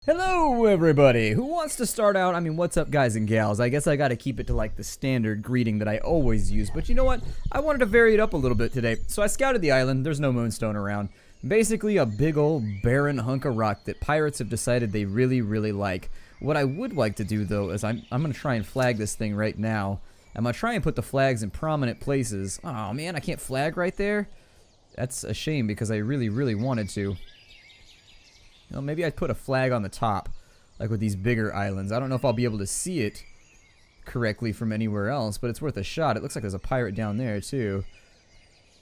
Hello everybody! Who wants to start out? I mean, what's up guys and gals? I guess I gotta keep it to like the standard greeting that I always use, but you know what? I wanted to vary it up a little bit today. So I scouted the island, there's no moonstone around. Basically a big old barren hunk of rock that pirates have decided they really like. What I would like to do though is I'm gonna try and flag this thing right now. I'm gonna try and put the flags in prominent places. Oh man, I can't flag right there? That's a shame because I really wanted to. You know, maybe I'd put a flag on the top, like with these bigger islands. I don't know if I'll be able to see it correctly from anywhere else, but it's worth a shot. It looks like there's a pirate down there, too.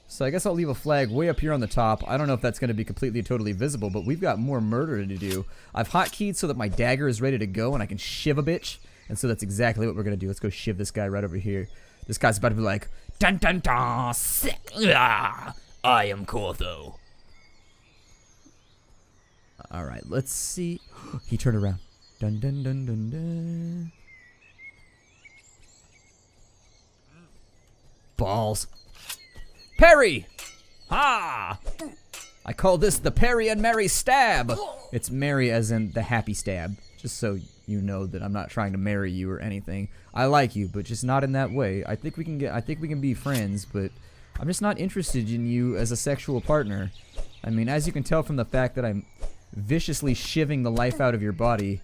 So I guess I'll leave a flag way up here on the top. I don't know if that's going to be completely totally visible, but we've got more murder to do. I've hotkeyed so that my dagger is ready to go and I can shiv a bitch. And so that's exactly what we're going to do. Let's go shiv this guy right over here. This guy's about to be like, dun dun dun, sick. Ah, I am Cortho. Alright, let's see. He turned around. Dun dun dun dun dun. Balls. Parry! Ha! I call this the Parry and Merry stab. It's merry as in the happy stab. Just so you know that I'm not trying to marry you or anything. I like you, but just not in that way. I think we can be friends, but I'm just not interested in you as a sexual partner. I mean, as you can tell from the fact that I'm viciously shivving the life out of your body,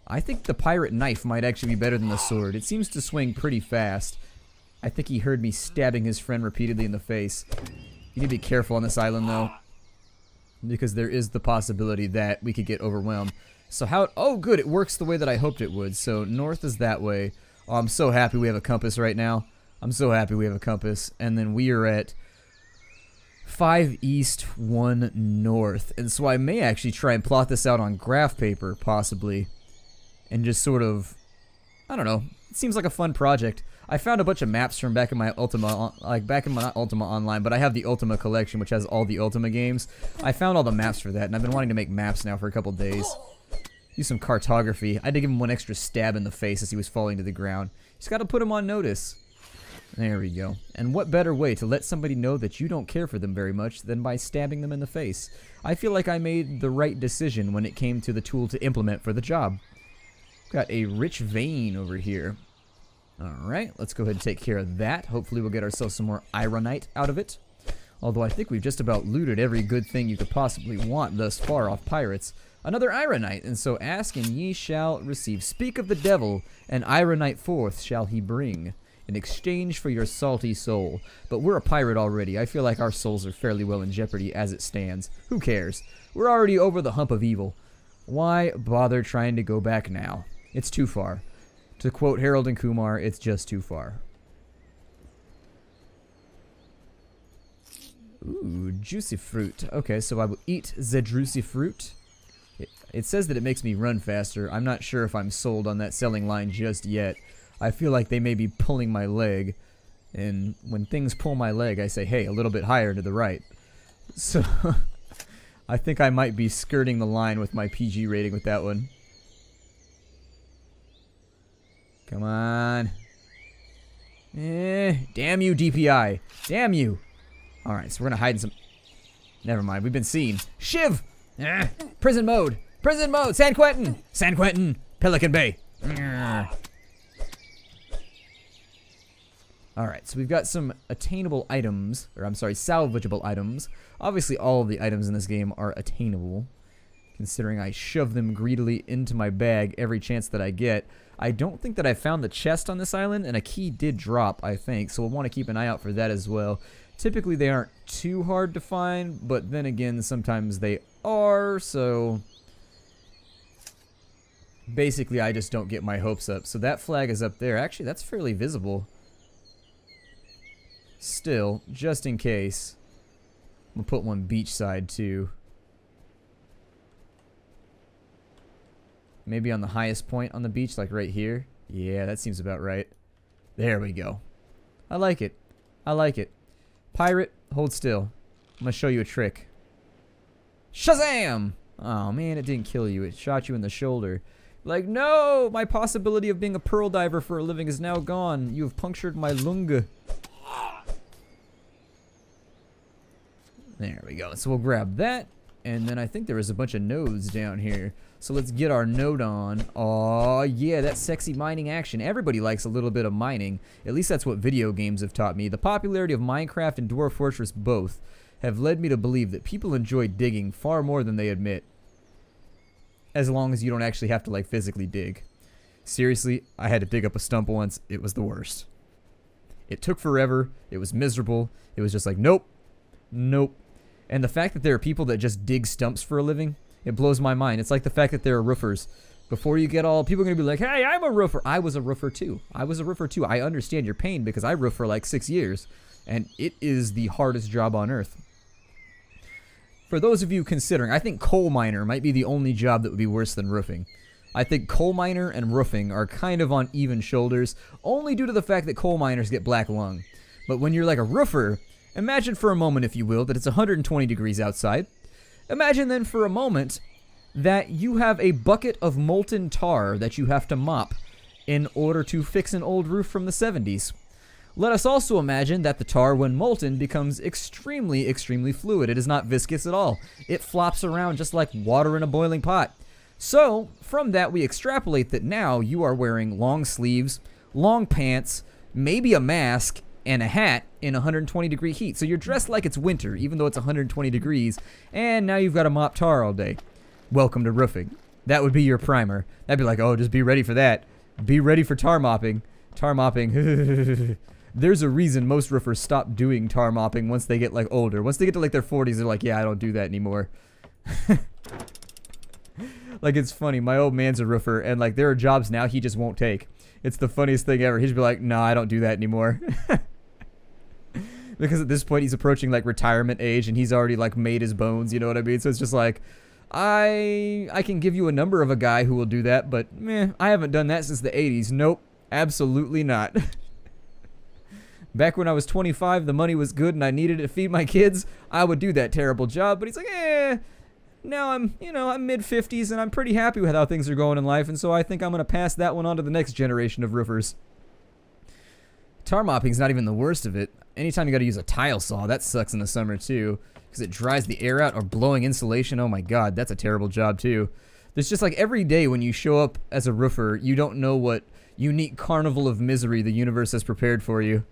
I think the pirate knife might actually be better than the sword. It seems to swing pretty fast. I think he heard me stabbing his friend repeatedly in the face. You need to be careful on this island though, because there is the possibility that we could get overwhelmed. So how, oh good, it works the way that I hoped it would. So north is that way. Oh, I'm so happy we have a compass right now. I'm so happy we have a compass. And then we are at 5 east, 1 north. And so I may actually try and plot this out on graph paper, possibly. And just sort of, I don't know. It seems like a fun project. I found a bunch of maps from back in my Ultima, not Ultima Online, but I have the Ultima collection, which has all the Ultima games. I found all the maps for that, and I've been wanting to make maps now for a couple days. Do some cartography. I had to give him one extra stab in the face as he was falling to the ground. Just gotta put him on notice. There we go. And what better way to let somebody know that you don't care for them very much than by stabbing them in the face? I feel like I made the right decision when it came to the tool to implement for the job. Got a rich vein over here. Alright, let's go ahead and take care of that. Hopefully we'll get ourselves some more ironite out of it. Although I think we've just about looted every good thing you could possibly want thus far off pirates. Another ironite, and so ask and ye shall receive. Speak of the devil, and ironite forth shall he bring, in exchange for your salty soul. But we're a pirate already. I feel like our souls are fairly well in jeopardy as it stands. Who cares? We're already over the hump of evil. Why bother trying to go back now? It's too far. To quote Harold and Kumar, it's just too far. Ooh, juicy fruit. Okay, so I will eat the juicy fruit. It says that it makes me run faster. I'm not sure if I'm sold on that selling line just yet. I feel like they may be pulling my leg, and when things pull my leg, I say, hey, a little bit higher to the right. So, I think I might be skirting the line with my PG rating with that one. Come on. Damn you, DPI. Damn you. Alright, so we're gonna hide in some... Never mind, we've been seen. Shiv! Prison mode! Prison mode! San Quentin! San Quentin! Pelican Bay! Alright, so we've got some attainable items, or I'm sorry, salvageable items. Obviously all of the items in this game are attainable, considering I shove them greedily into my bag every chance that I get. I don't think that I found the chest on this island, and a key did drop, I think, so we'll want to keep an eye out for that as well. Typically they aren't too hard to find, but then again, sometimes they are, so... Basically, I just don't get my hopes up. So that flag is up there. Actually, that's fairly visible. Still, just in case, I'm gonna put one beachside too. Maybe on the highest point on the beach, like right here. Yeah, that seems about right. There we go. I like it. I like it. Pirate, hold still. I'm gonna show you a trick. Shazam! Oh man, it didn't kill you. It shot you in the shoulder. Like, no! My possibility of being a pearl diver for a living is now gone. You have punctured my lunga. There we go. So we'll grab that. And then I think there was a bunch of nodes down here. So let's get our node on. Oh yeah, that sexy mining action. Everybody likes a little bit of mining. At least that's what video games have taught me. The popularity of Minecraft and Dwarf Fortress both have led me to believe that people enjoy digging far more than they admit. As long as you don't actually have to like physically dig. Seriously, I had to dig up a stump once. It was the worst. It took forever. It was miserable. It was just like, nope. Nope. And the fact that there are people that just dig stumps for a living, it blows my mind. It's like the fact that there are roofers. Before you get all, people are going to be like, hey, I'm a roofer. I was a roofer too. I understand your pain because I roofed for like 6 years. And it is the hardest job on earth. For those of you considering, I think coal miner might be the only job that would be worse than roofing. I think coal miner and roofing are kind of on even shoulders, only due to the fact that coal miners get black lung. But when you're like a roofer, imagine for a moment, if you will, that it's 120 degrees outside. Imagine then for a moment that you have a bucket of molten tar that you have to mop in order to fix an old roof from the 70s. Let us also imagine that the tar, when molten, becomes extremely, extremely fluid. It is not viscous at all. It flops around just like water in a boiling pot. So, from that we extrapolate that now you are wearing long sleeves, long pants, maybe a mask, and a hat in 120 degree heat. So you're dressed like it's winter, even though it's 120 degrees, and now you've got to mop tar all day. Welcome to roofing. That would be your primer. That'd be like, oh, just be ready for that. Be ready for tar mopping. Tar mopping. There's a reason most roofers stop doing tar mopping once they get like older. Once they get to like their 40s, they're like, yeah, I don't do that anymore. Like, it's funny, my old man's a roofer, and like there are jobs now he just won't take. It's the funniest thing ever. He'd just be like, nah, I don't do that anymore. Because at this point he's approaching like retirement age and he's already like made his bones, you know what I mean? So it's just like, I can give you a number of a guy who will do that, but meh, I haven't done that since the 80s. Nope, absolutely not. Back when I was 25, the money was good and I needed it to feed my kids, I would do that terrible job. But he's like, now I'm mid-50s and I'm pretty happy with how things are going in life, and so I think I'm going to pass that one on to the next generation of roofers. Tar mopping's not even the worst of it. Anytime you got to use a tile saw, that sucks in the summer too, because it dries the air out, or blowing insulation. Oh my god, that's a terrible job too. There's just like every day when you show up as a roofer, you don't know what unique carnival of misery the universe has prepared for you.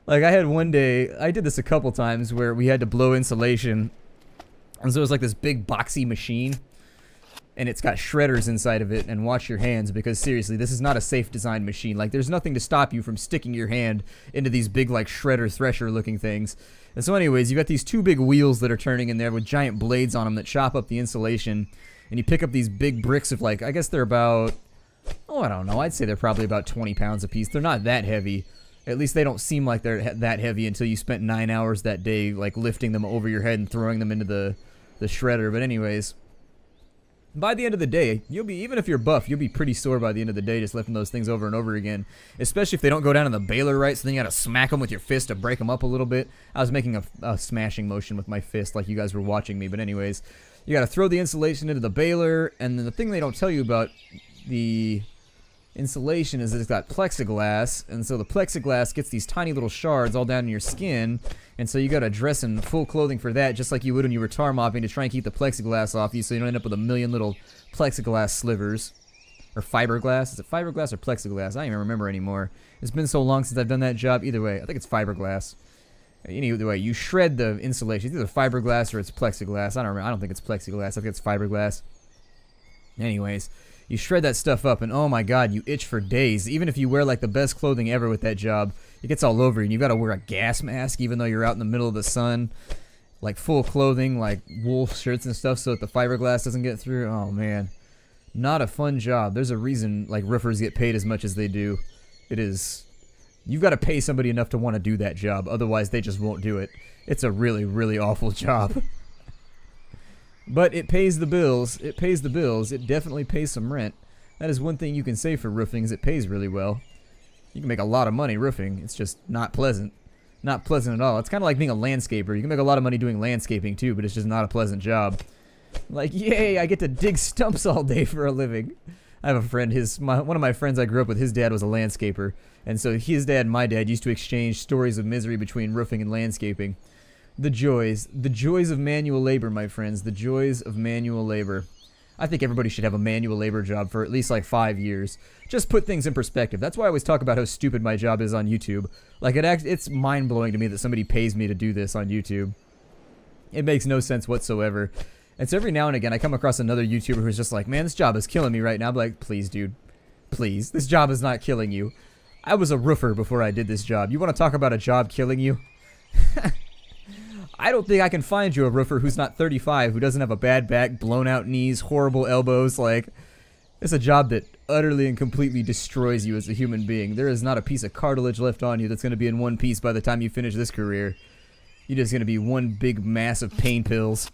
Like, I had one day, I did this a couple times, where we had to blow insulation, and so it was like this big boxy machine, and it's got shredders inside of it, and watch your hands, because seriously, this is not a safe design machine. Like, there's nothing to stop you from sticking your hand into these big, like, shredder thresher looking things. And so anyways, you got these two big wheels that are turning in there with giant blades on them that chop up the insulation, and you pick up these big bricks of, like, I guess they're about, oh, I don't know, I'd say they're probably about 20 pounds a piece. They're not that heavy. At least they don't seem like they're that heavy until you spent 9 hours that day, like, lifting them over your head and throwing them into the shredder. But anyways, by the end of the day, you'll be, even if you're buff, you'll be pretty sore by the end of the day just lifting those things over and over again. Especially if they don't go down in the baler right, so then you gotta smack them with your fist to break them up a little bit. I was making a smashing motion with my fist like you guys were watching me, but anyways, you gotta throw the insulation into the baler, and then the thing they don't tell you about the insulation is that it's got plexiglass, and so the plexiglass gets these tiny little shards all down in your skin, and so you gotta dress in full clothing for that, just like you would when you were tar mopping, to try and keep the plexiglass off you so you don't end up with a million little plexiglass slivers. Or fiberglass. Is it fiberglass or plexiglass? I don't even remember anymore. It's been so long since I've done that job. Either way, I think it's fiberglass. Either way, you shred the insulation. It's either fiberglass or it's plexiglass. I don't remember. I don't think it's plexiglass. I think it's fiberglass. Anyways, you shred that stuff up, and oh my god, you itch for days. Even if you wear like the best clothing ever with that job, it gets all over you, and you've got to wear a gas mask even though you're out in the middle of the sun. Like full clothing, like wool shirts and stuff, so that the fiberglass doesn't get through. Oh man, not a fun job. There's a reason like roofers get paid as much as they do. It is, you've got to pay somebody enough to want to do that job, otherwise they just won't do it. It's a really, really awful job. But it pays the bills. It pays the bills. It definitely pays some rent. That is one thing you can say for roofing, is it pays really well. You can make a lot of money roofing. It's just not pleasant. Not pleasant at all. It's kind of like being a landscaper. You can make a lot of money doing landscaping too, but it's just not a pleasant job. Like, yay, I get to dig stumps all day for a living. I have a friend, one of my friends I grew up with, his dad was a landscaper. And so his dad and my dad used to exchange stories of misery between roofing and landscaping. The joys of manual labor, my friends. The joys of manual labor. I think everybody should have a manual labor job for at least like 5 years. Just put things in perspective. That's why I always talk about how stupid my job is on YouTube. Like, it's mind-blowing to me that somebody pays me to do this on YouTube. It makes no sense whatsoever. And so every now and again, I come across another YouTuber who's just like, man, this job is killing me right now. I'm like, please, dude. Please. This job is not killing you. I was a roofer before I did this job. You want to talk about a job killing you? I don't think I can find you a roofer who's not 35, who doesn't have a bad back, blown out knees, horrible elbows. Like, it's a job that utterly and completely destroys you as a human being. There is not a piece of cartilage left on you that's going to be in one piece by the time you finish this career. You're just going to be one big mass of pain pills.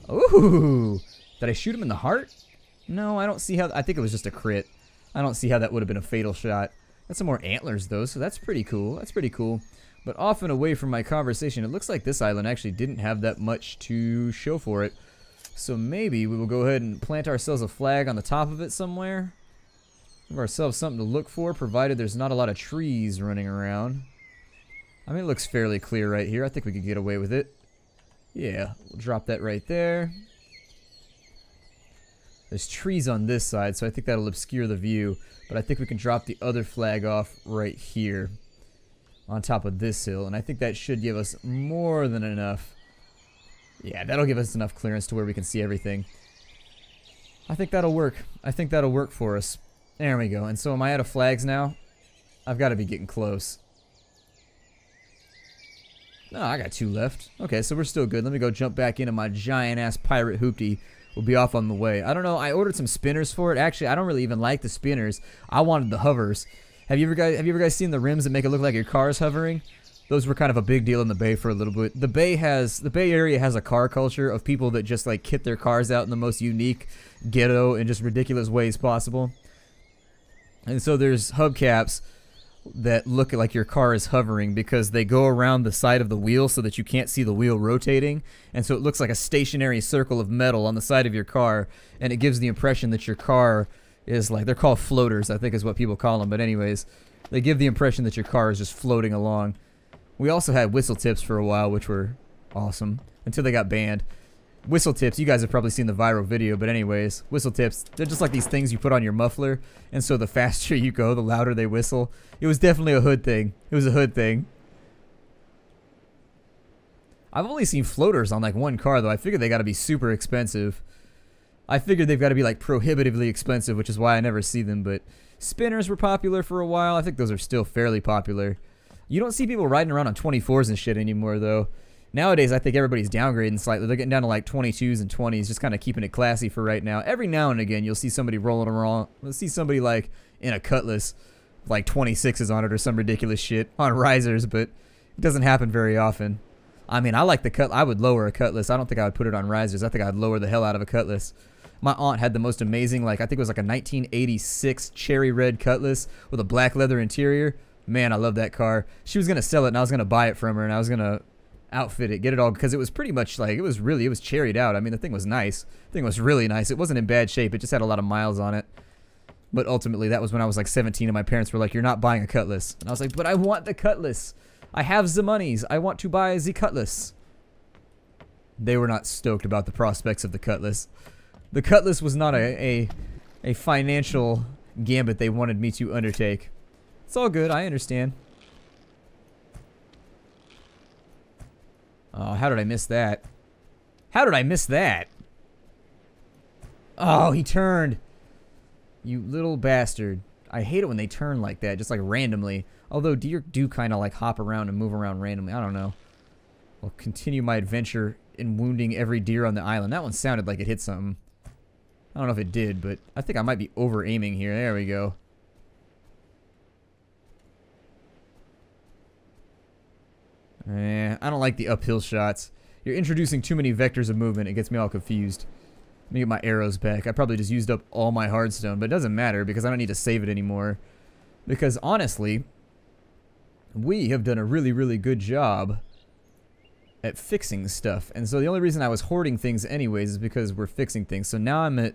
Ooh! Did I shoot him in the heart? No, I don't see how... I think it was just a crit. I don't see how that would have been a fatal shot. That's some more antlers, though, so that's pretty cool. That's pretty cool. But off and away from my conversation, it looks like this island actually didn't have that much to show for it. So maybe we will go ahead and plant ourselves a flag on the top of it somewhere. Give ourselves something to look for, provided there's not a lot of trees running around. I mean, it looks fairly clear right here. I think we could get away with it. Yeah, we'll drop that right there. There's trees on this side, so I think that'll obscure the view. But I think we can drop the other flag off right here on top of this hill. And I think that should give us more than enough. Yeah, that'll give us enough clearance to where we can see everything. I think that'll work. I think that'll work for us. There we go. And so am I out of flags now? I've got to be getting close. No, I got 2 left. Okay, so we're still good. Let me go jump back into my giant-ass pirate hoopty. We'll be off on the way. I don't know. I ordered some spinners for it. Actually, I don't really even like the spinners. I wanted the hovers. Have you ever guys seen the rims that make it look like your car is hovering? Those were kind of a big deal in the Bay for a little bit. The Bay Area has a car culture of people that just like kit their cars out in the most unique, ghetto, and just ridiculous ways possible. And so there's hubcaps that look like your car is hovering because they go around the side of the wheel so that you can't see the wheel rotating, and so it looks like a stationary circle of metal on the side of your car, and it gives the impression that your car is like, they're called floaters, I think is what people call them, but anyways, they give the impression that your car is just floating along. We also had whistle tips for a while, which were awesome, until they got banned. Whistle tips, you guys have probably seen the viral video, but anyways, whistle tips, they're just like these things you put on your muffler, and so the faster you go, the louder they whistle. It was definitely a hood thing. It was a hood thing. I've only seen floaters on like one car, though. I figured they gotta be super expensive. I figured they've gotta be like prohibitively expensive, which is why I never see them, but spinners were popular for a while. I think those are still fairly popular. You don't see people riding around on 24s and shit anymore, though. Nowadays, I think everybody's downgrading slightly. They're getting down to like 22s and 20s, just kind of keeping it classy for right now. Every now and again, you'll see somebody rolling around. You'll see somebody like in a Cutlass, like 26s on it or some ridiculous shit on risers, but it doesn't happen very often. I mean, I like the Cutlass. I would lower a Cutlass. I don't think I would put it on risers. I think I'd lower the hell out of a Cutlass. My aunt had the most amazing, like, I think it was like a 1986 cherry red Cutlass with a black leather interior. Man, I love that car. She was going to sell it, and I was going to buy it from her, and I was going to outfit it, get it all, because it was pretty much like, it was cherried out. I mean, the thing was nice. The thing was really nice. It wasn't in bad shape. It just had a lot of miles on it. But ultimately, that was when I was like 17, and my parents were like, you're not buying a Cutlass. And I was like, but I want the Cutlass. I have the monies. I want to buy the Cutlass. They were not stoked about the prospects of the Cutlass. The Cutlass was not a financial gambit they wanted me to undertake. It's all good. I understand. Oh, how did I miss that? How did I miss that? Oh, he turned. You little bastard. I hate it when they turn like that, just like randomly. Although deer do kind of like hop around and move around randomly. I don't know. I'll continue my adventure in wounding every deer on the island. That one sounded like it hit something. I don't know if it did, but I think I might be over-aiming here. There we go. I don't like the uphill shots. You're introducing too many vectors of movement. It gets me all confused. Let me get my arrows back. I probably just used up all my hardstone, but it doesn't matter because I don't need to save it anymore. Because honestly, we have done a really, really good job at fixing stuff. And so the only reason I was hoarding things anyways is because we're fixing things. So now I'm at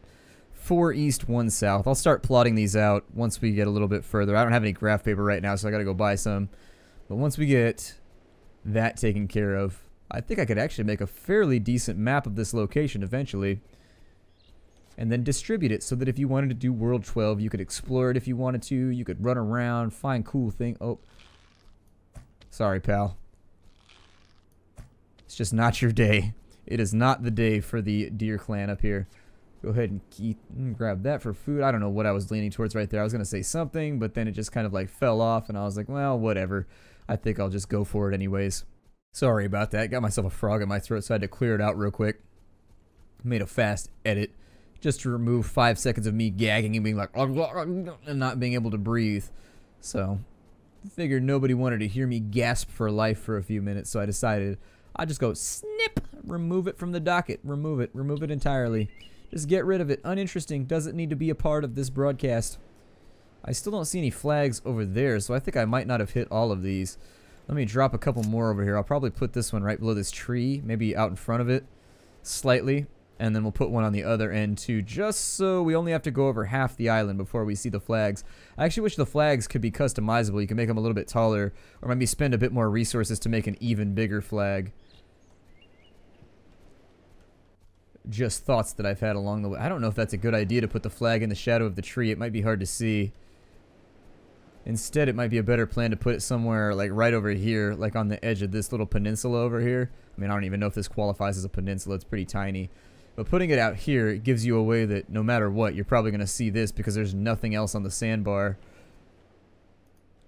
4 east, 1 south. I'll start plotting these out once we get a little bit further. I don't have any graph paper right now, so I gotta go buy some. But once we get that taken care of, I think I could actually make a fairly decent map of this location eventually. And then distribute it so that if you wanted to do World 12, you could explore it if you wanted to. You could run around, find cool things. Oh. Sorry, pal. It's just not your day. It is not the day for the deer clan up here. Go ahead and grab that for food. I don't know what I was leaning towards right there. I was going to say something, but then it just kind of like fell off, and I was like, well, whatever. I think I'll just go for it anyways. Sorry about that. Got myself a frog in my throat, so I had to clear it out real quick. Made a fast edit just to remove 5 seconds of me gagging and being like, and not being able to breathe. So, figured nobody wanted to hear me gasp for life for a few minutes, so I decided I'd just go snip, remove it from the docket, remove it entirely. Just get rid of it. Uninteresting. Doesn't need to be a part of this broadcast. I still don't see any flags over there, so I think I might not have hit all of these. Let me drop a couple more over here. I'll probably put this one right below this tree, maybe out in front of it slightly, and then we'll put one on the other end too, just so we only have to go over half the island before we see the flags. I actually wish the flags could be customizable. You can make them a little bit taller, or maybe spend a bit more resources to make an even bigger flag. Just thoughts that I've had along the way. I don't know if that's a good idea to put the flag in the shadow of the tree. It might be hard to see. Instead, it might be a better plan to put it somewhere like right over here, like on the edge of this little peninsula over here. I mean, I don't even know if this qualifies as a peninsula. It's pretty tiny. But putting it out here, it gives you a way that no matter what, you're probably going to see this because there's nothing else on the sandbar.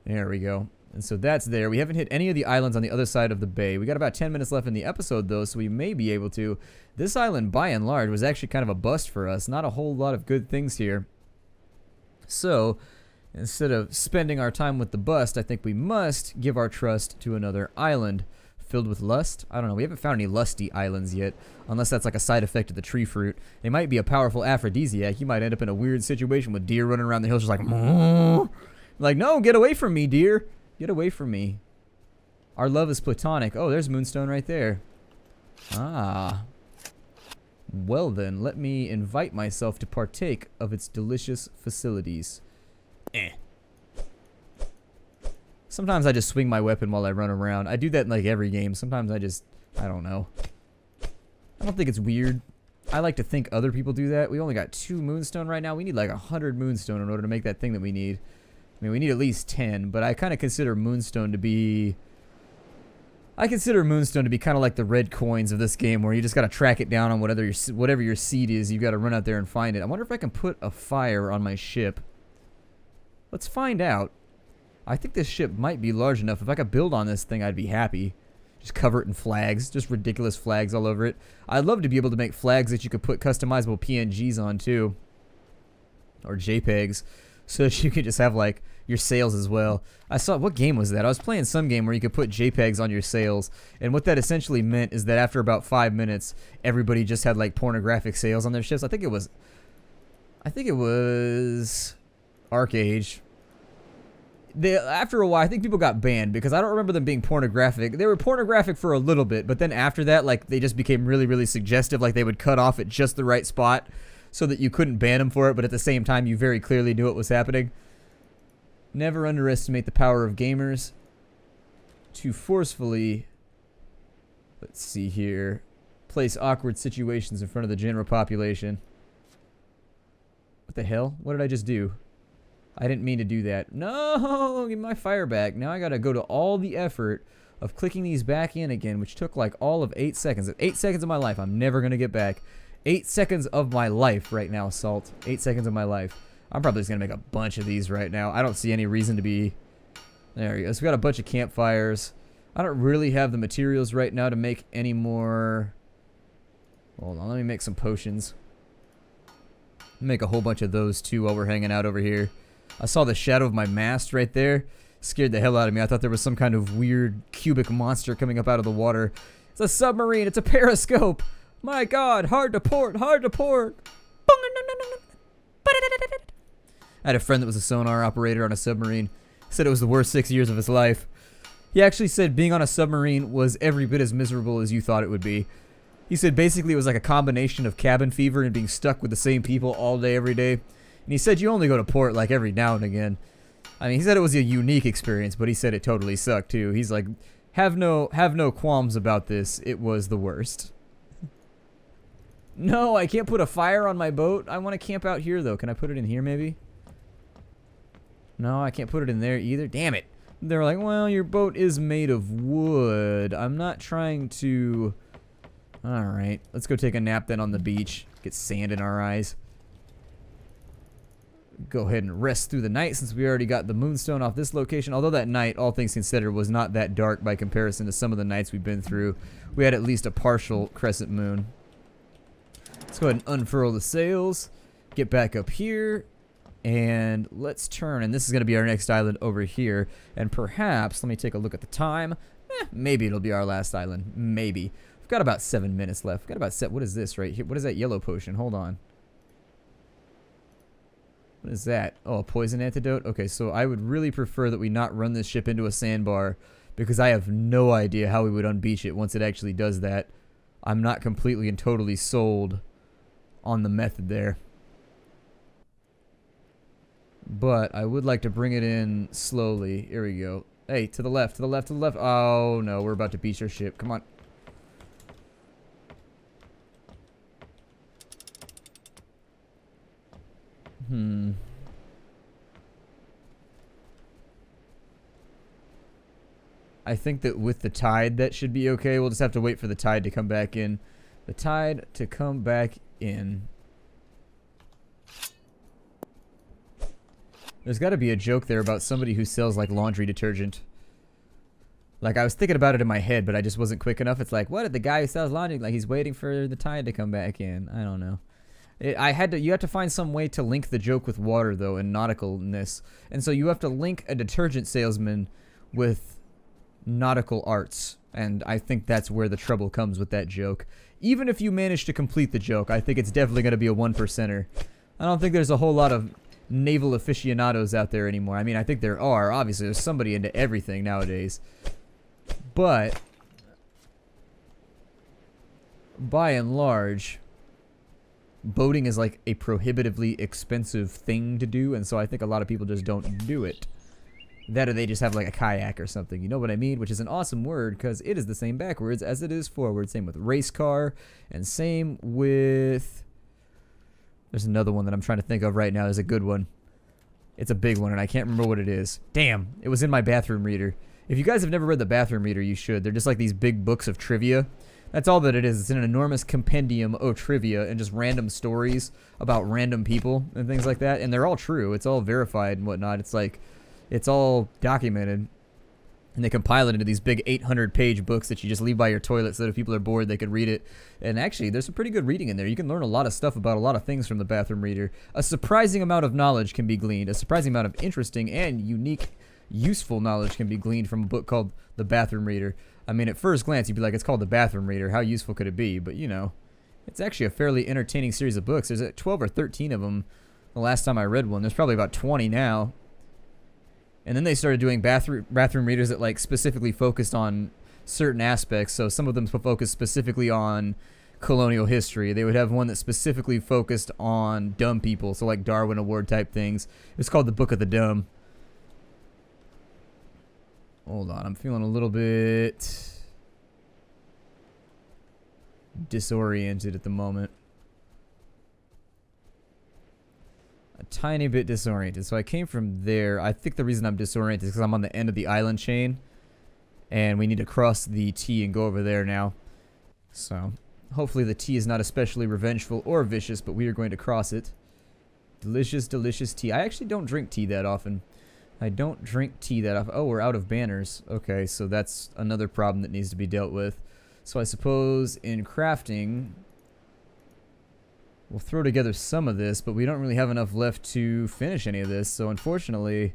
There we go. And so that's there. We haven't hit any of the islands on the other side of the bay. We got about 10 minutes left in the episode, though, so we may be able to. This island, by and large, was actually kind of a bust for us. Not a whole lot of good things here. So, instead of spending our time with the bust, I think we must give our trust to another island. Filled with lust? I don't know. We haven't found any lusty islands yet, unless that's like a side effect of the tree fruit. They might be a powerful aphrodisiac. You might end up in a weird situation with deer running around the hills just like, Moo! Like, no, get away from me, deer. Get away from me. Our love is platonic. Oh, there's Moonstone right there. Ah. Well then, let me invite myself to partake of its delicious facilities. Sometimes I just swing my weapon while I run around. I do that in like every game. Sometimes I don't know. I don't think it's weird. I like to think other people do that. We only got 2 Moonstone right now. We need like 100 Moonstone in order to make that thing that we need. I mean, we need at least 10, but I kind of consider Moonstone to be... kind of like the red coins of this game, where you just got to track it down on whatever your seed is. You got to run out there and find it. I wonder if I can put a fire on my ship. Let's find out. I think this ship might be large enough. If I could build on this thing, I'd be happy. Just cover it in flags. Just ridiculous flags all over it. I'd love to be able to make flags that you could put customizable PNGs on, too. Or JPEGs. So that you could just have, like, your sails as well. I saw, what game was that? I was playing some game where you could put JPEGs on your sails. And what that essentially meant is that after about 5 minutes, everybody just had, like, pornographic sails on their ships. I think it was Arcade. After a while, I think people got banned because I don't remember them being pornographic. They were pornographic for a little bit, but then after that, like, they just became really, really suggestive. Like, they would cut off at just the right spot so that you couldn't ban them for it, but at the same time, you very clearly knew what was happening. Never underestimate the power of gamers to forcefully, let's see here, place awkward situations in front of the general population. What the hell? What did I just do? I didn't mean to do that. No, give my fire back. Now I gotta go to all the effort of clicking these back in again, which took like all of 8 seconds. 8 seconds of my life I'm never gonna get back. 8 seconds of my life right now, Salt. 8 seconds of my life. I'm probably just gonna make a bunch of these right now. I don't see any reason to be... There we go. So we got a bunch of campfires. I don't really have the materials right now to make any more... Hold on, let me make some potions. Make a whole bunch of those too while we're hanging out over here. I saw the shadow of my mast right there. Scared the hell out of me. I thought there was some kind of weird cubic monster coming up out of the water. It's a submarine. It's a periscope. My God, hard to port, hard to port. I had a friend that was a sonar operator on a submarine. Said it was the worst 6 years of his life. He actually said being on a submarine was every bit as miserable as you thought it would be. He said basically it was like a combination of cabin fever and being stuck with the same people all day, every day. And he said you only go to port like every now and again. I mean, he said it was a unique experience, but he said it totally sucked too. He's like, have no qualms about this. It was the worst. No, I can't put a fire on my boat. I want to camp out here though. Can I put it in here maybe? No, I can't put it in there either. Damn it. They're like, well, your boat is made of wood. I'm not trying to... Alright, let's go take a nap then on the beach. Get sand in our eyes. Go ahead and rest through the night since we already got the moonstone off this location. Although that night, all things considered, was not that dark by comparison to some of the nights we've been through. We had at least a partial crescent moon. Let's go ahead and unfurl the sails. Get back up here. And let's turn. And this is going to be our next island over here. And perhaps, let me take a look at the time. Maybe it'll be our last island. Maybe. We've got about 7 minutes left. We've got about what is this right here? What is that yellow potion? Hold on. What is that? Oh, a poison antidote? Okay, so I would really prefer that we not run this ship into a sandbar because I have no idea how we would unbeach it once it actually does that. I'm not completely and totally sold on the method there. But I would like to bring it in slowly. Here we go. Hey, to the left, to the left, to the left. Oh, no, we're about to beach our ship. Come on. I think that with the tide that should be okay. We'll just have to wait for the tide to come back in. The tide to come back in. There's got to be a joke there about somebody who sells like laundry detergent. Like I was thinking about it in my head, but I just wasn't quick enough. It's like, what? The guy who sells laundry, like he's waiting for the tide to come back in. I don't know. You have to find some way to link the joke with water though and nauticalness. And so you have to link a detergent salesman with nautical arts. And I think that's where the trouble comes with that joke. Even if you manage to complete the joke, I think it's definitely going to be a 1%er. I don't think there's a whole lot of naval aficionados out there anymore. I mean, I think there are. Obviously, there's somebody into everything nowadays. But by and large, boating is like a prohibitively expensive thing to do, and so I think a lot of people just don't do it. That or they just have like a kayak or something, you know what I mean? Which is an awesome word because it is the same backwards as it is forward. Same with race car, and same with... There's another one that I'm trying to think of right now. There's a good one. It's a big one, and I can't remember what it is. Damn, it was in my bathroom reader. If you guys have never read the bathroom reader, you should. They're just like these big books of trivia. That's all that it is. It's an enormous compendium of trivia and just random stories about random people and things like that. And they're all true. It's all verified and whatnot. It's like, it's all documented. And they compile it into these big 800-page books that you just leave by your toilet so that if people are bored, they could read it. And actually, there's some pretty good reading in there. You can learn a lot of stuff about a lot of things from the bathroom reader. A surprising amount of knowledge can be gleaned. A surprising amount of interesting and unique, useful knowledge can be gleaned from a book called The Bathroom Reader. I mean, at first glance, you'd be like, it's called The Bathroom Reader. How useful could it be? But, you know, it's actually a fairly entertaining series of books. There's 12 or 13 of them the last time I read one. There's probably about 20 now. And then they started doing bathroom readers that like specifically focused on certain aspects. So some of them focused specifically on colonial history. They would have one that specifically focused on dumb people, so like Darwin Award type things. It's called the Book of the Dumb. Hold on, I'm feeling a little bit disoriented at the moment. A tiny bit disoriented. So I came from there. I think the reason I'm disoriented is because I'm on the end of the island chain. And we need to cross the T and go over there now. So hopefully the T is not especially revengeful or vicious, but we are going to cross it. Delicious, delicious tea. I actually don't drink tea that often. I don't drink tea that often. Oh, we're out of banners. Okay, so that's another problem that needs to be dealt with. So I suppose in crafting... we'll throw together some of this, but we don't really have enough left to finish any of this. So unfortunately,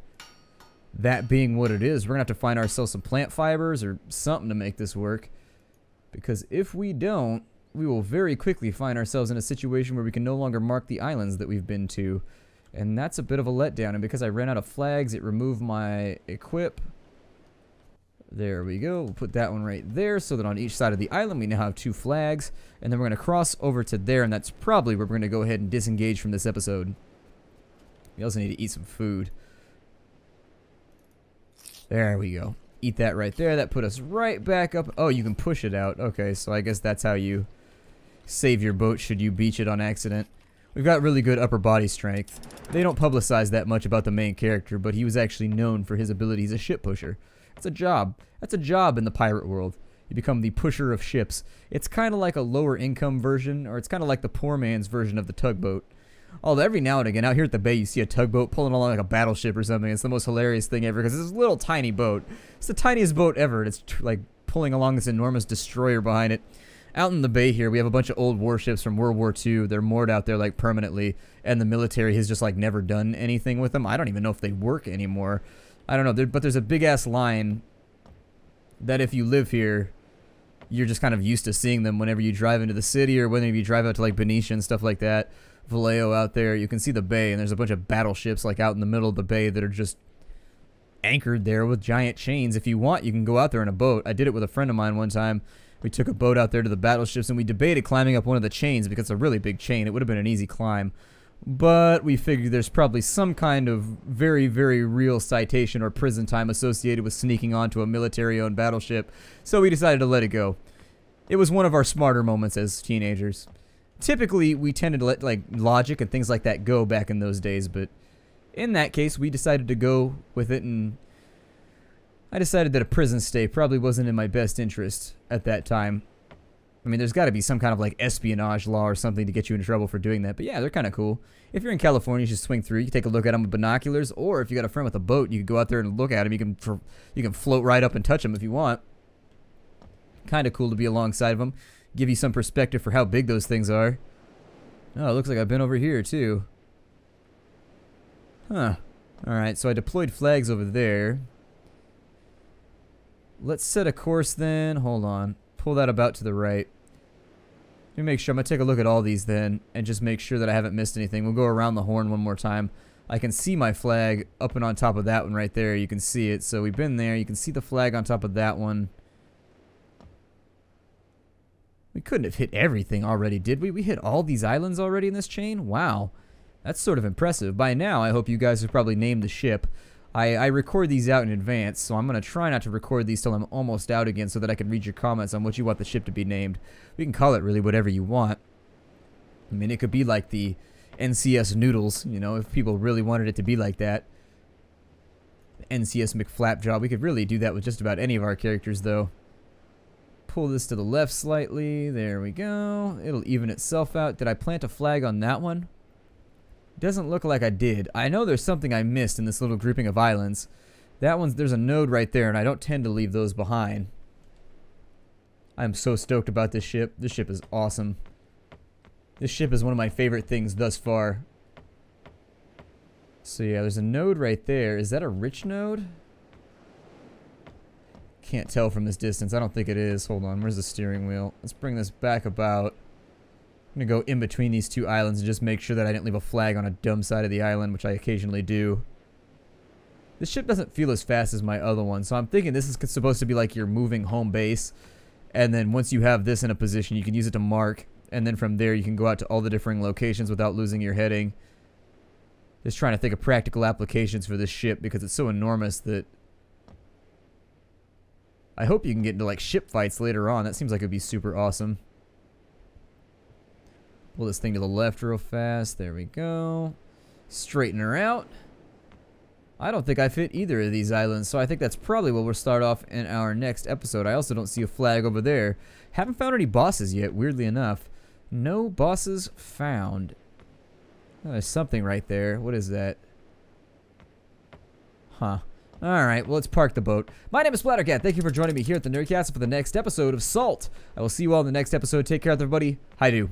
that being what it is, we're going to have to find ourselves some plant fibers or something to make this work. Because if we don't, we will very quickly find ourselves in a situation where we can no longer mark the islands that we've been to. And that's a bit of a letdown. And because I ran out of flags, it removed my equip. There we go. We'll put that one right there so that on each side of the island we now have 2 flags. And then we're going to cross over to there, and that's probably where we're going to go ahead and disengage from this episode. We also need to eat some food. There we go. Eat that right there. That put us right back up. Oh, you can push it out. Okay, so I guess that's how you save your boat should you beach it on accident. We've got really good upper body strength. They don't publicize that much about the main character, but he was actually known for his ability as a ship pusher. It's a job. That's a job in the pirate world. You become the pusher of ships. It's kind of like a lower income version, or it's kind of like the poor man's version of the tugboat. Although every now and again, out here at the bay, you see a tugboat pulling along like a battleship or something. It's the most hilarious thing ever because it's this little tiny boat. It's the tiniest boat ever, and it's like pulling along this enormous destroyer behind it. Out in the bay here, we have a bunch of old warships from World War II. They're moored out there like permanently, and the military has just like never done anything with them. I don't even know if they work anymore. I don't know, but there's a big-ass line that if you live here, you're just kind of used to seeing them whenever you drive into the city or whenever you drive out to like Benicia and stuff like that. Vallejo out there, you can see the bay, and there's a bunch of battleships like out in the middle of the bay that are just anchored there with giant chains. If you want, you can go out there in a boat. I did it with a friend of mine one time. We took a boat out there to the battleships, and we debated climbing up one of the chains because it's a really big chain. It would have been an easy climb. But we figured there's probably some kind of very, very real citation or prison time associated with sneaking onto a military-owned battleship, so we decided to let it go. It was one of our smarter moments as teenagers. Typically, we tended to let like logic and things like that go back in those days, but in that case, we decided to go with it, and I decided that a prison stay probably wasn't in my best interest at that time. I mean, there's got to be some kind of like espionage law or something to get you in trouble for doing that, but yeah, they're kind of cool. If you're in California, you should swing through. You can take a look at them with binoculars, or if you got a friend with a boat, you can go out there and look at them. You can float right up and touch them if you want. Kind of cool to be alongside of them. Give you some perspective for how big those things are. Oh, it looks like I've been over here too. Huh. Alright, so I deployed flags over there. Let's set a course then. Hold on. Pull that about to the right. Let me make sure. I'm going to take a look at all these then and just make sure that I haven't missed anything. We'll go around the horn one more time. I can see my flag up and on top of that one right there. You can see it. So we've been there. You can see the flag on top of that one. We couldn't have hit everything already, did we? We hit all these islands already in this chain? Wow. That's sort of impressive. By now, I hope you guys have probably named the ship. I record these out in advance, so I'm going to try not to record these till I'm almost out again so that I can read your comments on what you want the ship to be named. We can call it really whatever you want. I mean, it could be like the NCS Noodles, you know, if people really wanted it to be like that. NCS McFlapjaw. We could really do that with just about any of our characters, though. Pull this to the left slightly. There we go. It'll even itself out. Did I plant a flag on that one? Doesn't look like I did. I know there's something I missed in this little grouping of islands. That one's, there's a node right there, and I don't tend to leave those behind. I'm so stoked about this ship. This ship is awesome. This ship is one of my favorite things thus far. So yeah, there's a node right there. Is that a rich node? Can't tell from this distance. I don't think it is. Hold on, where's the steering wheel? Let's bring this back about. I'm gonna go in between these two islands and just make sure that I didn't leave a flag on a dumb side of the island, which I occasionally do. This ship doesn't feel as fast as my other one, so I'm thinking this is supposed to be like your moving home base. And then once you have this in a position, you can use it to mark, and then from there you can go out to all the different locations without losing your heading. Just trying to think of practical applications for this ship because it's so enormous that I hope you can get into like ship fights later on. That seems like it'd be super awesome. Pull this thing to the left real fast. There we go. Straighten her out. I don't think I fit either of these islands, so I think that's probably where we'll start off in our next episode. I also don't see a flag over there. Haven't found any bosses yet, weirdly enough. No bosses found. Oh, there's something right there. What is that? Huh. Alright, well, let's park the boat. My name is Splattercat. Thank you for joining me here at the Nerdcast for the next episode of Salt. I will see you all in the next episode. Take care, everybody. Hi-do.